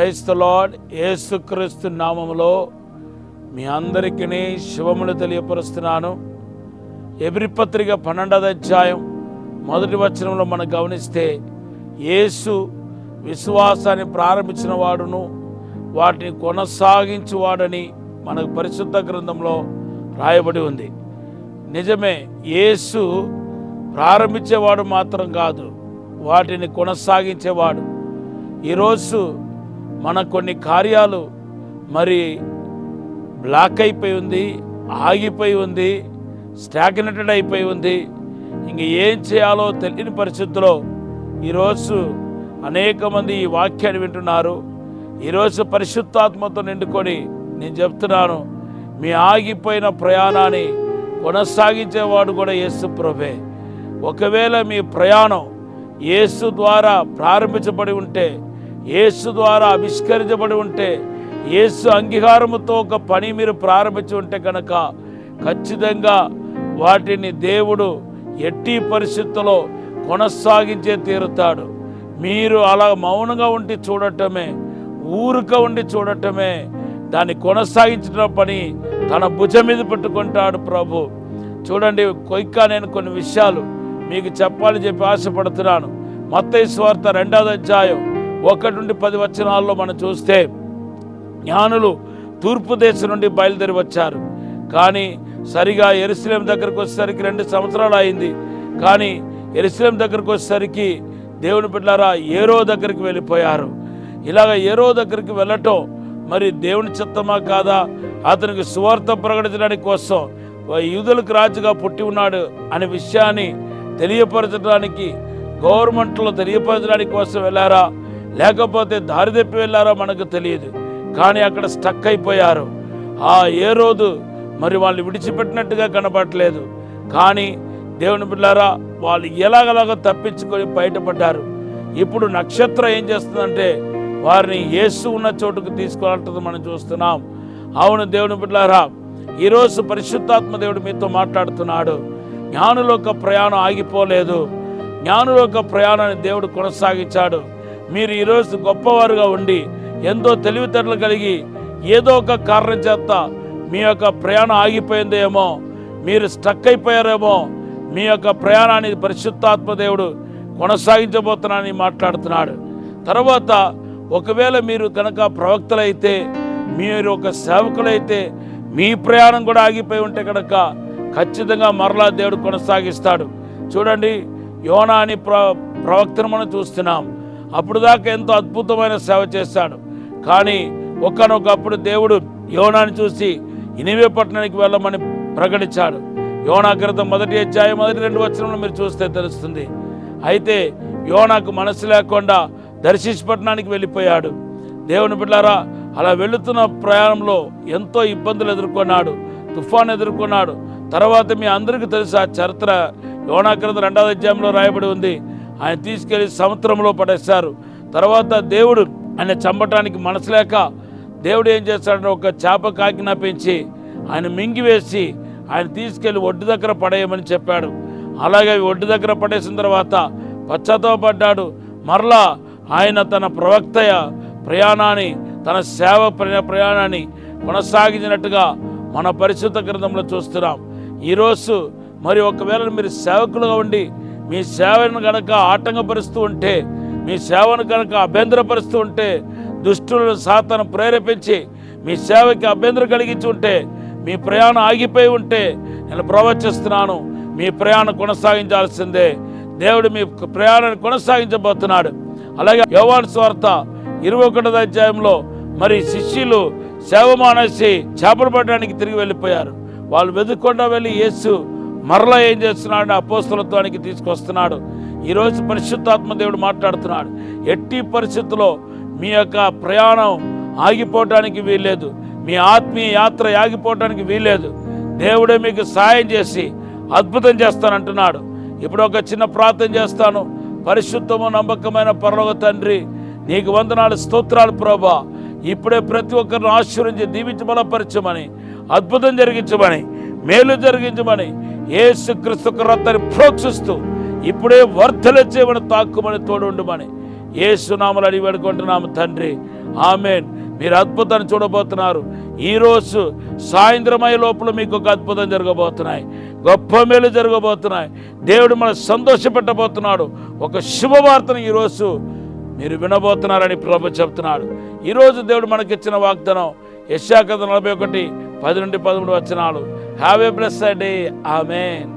Praise the lord. యేసుక్రీస్తు నామములో మీ అందరికీ శుభములు తెలియపరుస్తున్నాను. ఎబ్రీ పత్రిక 12వ అధ్యాయం 1వ వచనంలో మనం గమనిస్తే, యేసు విశ్వాసాన్ని ప్రారంభించిన వాడును వాటిని కొనసాగించువాడని మనకు పరిశుద్ధ గ్రంథంలో రాయబడి ఉంది. నిజమే, యేసు ప్రారంభించేవాడు మాత్రం కాదు, వాటిని కొనసాగించేవాడు. ఈరోజు మన కొన్ని కార్యాలు మరి బ్లాక్ అయిపోయి ఉంది, ఆగిపోయి ఉంది, స్టాగ్నేటెడ్ అయిపోయి ఉంది. ఇంక ఏం చేయాలో తెలియని పరిస్థితుల్లో ఈరోజు అనేక మంది ఈ వాక్యాన్ని వింటున్నారు. ఈరోజు పరిశుద్ధాత్మతో నిండుకొని నేను చెప్తున్నాను, మీ ఆగిపోయిన ప్రయాణాన్ని కొనసాగించేవాడు కూడా యేసు ప్రభువే. ఒకవేళ మీ ప్రయాణం యేసు ద్వారా ప్రారంభించబడి ఉంటే, యేసు ద్వారా ఆవిష్కరించబడి ఉంటే, యేసు అంగీకారముతో ఒక పని మీరు ప్రారంభించి ఉంటే కనుక ఖచ్చితంగా వాటిని దేవుడు ఎట్టి పరిస్థితుల్లో కొనసాగించే తీరుతాడు. మీరు అలా మౌనంగా ఉండి చూడటమే, ఊరుక ఉండి చూడటమే దాన్ని కొనసాగించడం పని తన భుజం మీద పెట్టుకుంటాడు ప్రభు. చూడండి, నేను కొన్ని విషయాలు మీకు చెప్పాలని చెప్పి ఆశపడుతున్నాను. మత్తయి సువార్త 2వ అధ్యాయం 1 నుండి 10 వచనాల్లో మనం చూస్తే, జ్ఞానులు తూర్పు దేశం నుండి బయలుదేరి వచ్చారు. కానీ సరిగా యెరూషలేము దగ్గరకు వచ్చేసరికి 2 సంవత్సరాలు అయింది. కానీ యెరూషలేము దగ్గరకు వచ్చేసరికి దేవుని బిడ్డలారా ఏరో దగ్గరికి వెళ్ళిపోయారు. ఇలాగ ఏరో దగ్గరికి వెళ్ళటం మరి దేవుని చిత్తమా కాదా? అతనికి సువార్త ప్రకటించడానికి కోసం యూదులకు రాజుగా పుట్టి ఉన్నాడు అనే విషయాన్ని తెలియపరచడానికి, గవర్నమెంట్లో తెలియపరచడానికి కోసం వెళ్ళారా, లేకపోతే దారి తప్పి వెళ్ళారా మనకు తెలియదు. కానీ అక్కడ స్టక్ అయిపోయారు. ఏ రోజు మరి వాళ్ళు విడిచిపెట్టినట్టుగా కనపడలేదు. కానీ దేవుని బిడ్డలారా వాళ్ళు ఎలాగలాగో తప్పించుకొని బయటపడ్డారు. ఇప్పుడు నక్షత్రం ఏం చేస్తుందంటే వారిని యేసు ఉన్న చోటుకు తీసుకువెళ్తుంది మనం చూస్తున్నాం. అవును దేవుని బిడ్డలారా, ఈరోజు పరిశుద్ధాత్మ దేవుడు మీతో మాట్లాడుతున్నాడు. జ్ఞానుల ప్రయాణం ఆగిపోలేదు, జ్ఞానుల ప్రయాణాన్ని దేవుడు కొనసాగించాడు. మీరు ఈరోజు గొప్పవారుగా ఉండి ఎంతో తెలివితేటలు కలిగి ఏదో ఒక కారణం చేత మీ యొక్క ప్రయాణం ఆగిపోయిందేమో, మీరు స్టక్ అయిపోయారేమో, మీ యొక్క ప్రయాణాన్ని పరిశుద్ధాత్మ దేవుడు కొనసాగించబోతున్నానని మాట్లాడుతున్నాడు. తర్వాత ఒకవేళ మీరు కనుక ప్రవక్తలైతే, మీరు ఒక సేవకులైతే, మీ ప్రయాణం కూడా ఆగిపోయి ఉంటే కనుక ఖచ్చితంగా మరలా దేవుడు కొనసాగిస్తాడు. చూడండి, యోనా అని ప్రవక్తను మనం చూస్తున్నాం. అప్పుడు దాకా ఎంతో అద్భుతమైన సేవ చేశాడు. కానీ ఒక్కనొకప్పుడు దేవుడు యోనాని చూసి నినివే పట్టణానికి వెళ్ళమని ప్రకటించాడు. యోనా గ్రంథం 1వ అధ్యాయం 1-2 వచనంలో మీరు చూస్తే తెలుస్తుంది. అయితే యోనాకు మనసు లేకుండా దర్శిష్ పట్టణానికి వెళ్ళిపోయాడు. దేవుని బిడ్డలారా, అలా వెళుతున్న ప్రయాణంలో ఎంతో ఇబ్బందులు ఎదుర్కొన్నాడు, తుఫాను ఎదుర్కొన్నాడు. తర్వాత మీ అందరికీ తెలుసు ఆ చరిత్ర. యోనా గ్రంథం 2వ అధ్యాయంలో రాయబడి ఉంది. ఆయన తీసుకెళ్లి సముద్రంలో పడేశారు. తర్వాత దేవుడు ఆయన చంపటానికి మనసు లేక దేవుడు ఏం చేస్తాడంటే ఒక చేపకు ఆజ్ఞాపించి ఆయన మింగివేసి ఆయన తీసుకెళ్లి ఒడ్డు దగ్గర పడేయమని చెప్పాడు. అలాగే ఒడ్డు దగ్గర పడేసిన తర్వాత పశ్చాత్తాపడ్డాడు. మరలా ఆయన తన ప్రవక్త ప్రయాణాన్ని, తన సేవ ప్రయాణాన్ని కొనసాగించినట్టుగా మన పరిశుద్ధ గ్రంథంలో చూస్తున్నాం. ఈరోజు మరి ఒకవేళ మీరు సేవకులుగా ఉండి మీ సేవను కనుక ఆటంకపరుస్తూ ఉంటే, మీ సేవను కనుక అభ్యంతరపరుస్తూ ఉంటే, దుష్టులను సాతాను ప్రేరేపించి మీ సేవకి అభ్యంతరం కలిగించి ఉంటే, మీ ప్రయాణం ఆగిపోయి ఉంటే నేను ప్రవచిస్తున్నాను, మీ ప్రయాణం కొనసాగించాల్సిందే. దేవుడు మీ ప్రయాణాన్ని కొనసాగించబోతున్నాడు. అలాగే యోహాను సువార్త 21వ అధ్యాయంలో మరి శిష్యులు సేవ మానేసి చేపలు పట్టడానికి తిరిగి వెళ్ళిపోయారు. వాళ్ళు వెతుక్కుండా వెళ్ళి యేసు మరలా ఏం చేస్తున్నాడు, అపోస్తలత్వానికి తీసుకొస్తున్నాడు. ఈరోజు పరిశుద్ధాత్మ దేవుడు మాట్లాడుతున్నాడు. ఎట్టి పరిస్థితుల్లో మీ యొక్క ప్రయాణం ఆగిపోవటానికి వీల్లేదు, మీ ఆత్మీయ యాత్ర ఆగిపోవటానికి వీల్లేదు. దేవుడే మీకు సాయం చేసి అద్భుతం చేస్తానంటున్నాడు. ఇప్పుడు ఒక చిన్న ప్రార్థన చేస్తాను. పరిశుద్ధము నమ్మకమైన పరలోక తండ్రి, నీకు వందనాలు, స్తోత్రాలు ప్రభా. ఇప్పుడే ప్రతి ఒక్కరిని ఆశీర్వదించి దీవించి బలపరచమని, అద్భుతం జరిగించమని, మేలు జరిగించమని యేసుక్రీస్తు రక్తాన్ని ప్రోక్షిస్తూ ఇప్పుడే వర్ధల చేయమని, తాక్కుమని, తోడుండమని యేసు నామములో అడిగి వేడుకుంటున్నాము తండ్రి, ఆమేన్. మీరు అద్భుతాన్ని చూడబోతున్నారు. ఈరోజు సాయంత్రం అయ్యే లోపల మీకు ఒక అద్భుతం జరగబోతున్నాయి, గొప్ప మేలు జరగబోతున్నాయి. దేవుడు మనం సంతోషపెట్టబోతున్నాడు. ఒక శుభవార్తను ఈరోజు మీరు వినబోతున్నారని ప్రభు చెప్తున్నాడు. ఈరోజు దేవుడు మనకిచ్చిన వాగ్దానం యెషయా 41:10-13 వచనాలు. Have a blessed day. Amen.